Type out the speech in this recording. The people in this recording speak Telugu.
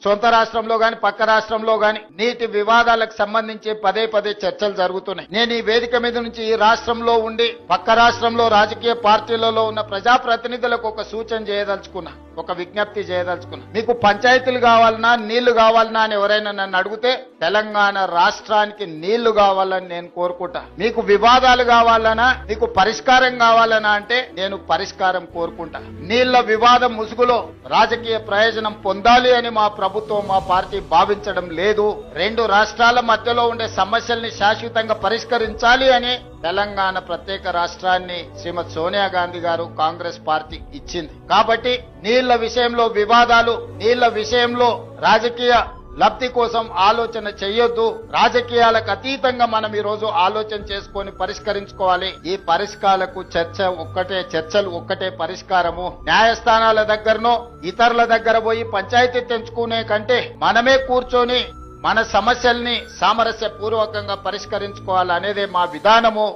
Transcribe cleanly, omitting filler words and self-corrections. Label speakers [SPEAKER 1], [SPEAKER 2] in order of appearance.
[SPEAKER 1] సొంత రాష్ట్రంలో గాని పక్క రాష్ట్రంలో గాని నీటి వివాదాలకు సంబంధించి పదే పదే చర్చలు జరుగుతున్నాయి. నేను ఈ వేదిక మీద నుంచి ఈ రాష్ట్రంలో ఉండి పక్క రాష్ట్రంలో రాజకీయ పార్టీలలో ఉన్న ప్రజాప్రతినిధులకు ఒక సూచన చేయదలుచుకున్నా, ఒక విజ్ఞప్తి చేయదలుచుకున్నా. మీకు పంచాయతీలు కావాలన్నా నీళ్లు కావాలన్నా అని ఎవరైనా నన్ను అడిగితే తెలంగాణ రాష్ట్రానికి నీళ్లు కావాలని నేను కోరుకుంటా. మీకు వివాదాలు కావాలన్నా, మీకు పరిష్కారం కావాలన్నా అంటే నేను పరిష్కారం కోరుకుంటా. నీళ్ల వివాదం ముసుగులో రాజకీయ ప్రయోజనం పొందాలి అని మా ప్రభుత్వం, మా పార్టీ భావించడం లేదు. రెండు రాష్ట్రాల మధ్యలో ఉండే సమస్యల్ని శాశ్వతంగా పరిష్కరించాలి అని తెలంగాణ ప్రత్యేక రాష్ట్రాన్ని శ్రీమతి సోనియా గాంధీ గారు కాంగ్రెస్ పార్టీ ఇచ్చింది. కాబట్టి నీళ్ల విషయంలో వివాదాలు, నీళ్ల విషయంలో రాజకీయ లబ్ధి కోసం ఆలోచన చేయొద్దు. రాజకీయాలకు అతీతంగా మనం ఈ రోజు ఆలోచన చేసుకొని పరిష్కరించుకోవాలి. ఈ పరిష్కారాలకు చర్చలు ఒక్కటే పరిష్కారము. న్యాయస్థానాల దగ్గరనో ఇతరుల దగ్గర పోయి పంచాయతీ తెంచుకునే కంటే మనమే కూర్చొని మన సమస్యల్ని సామరస్య పూర్వకంగా పరిష్కరించుకోవాలనేదే మా విధానము.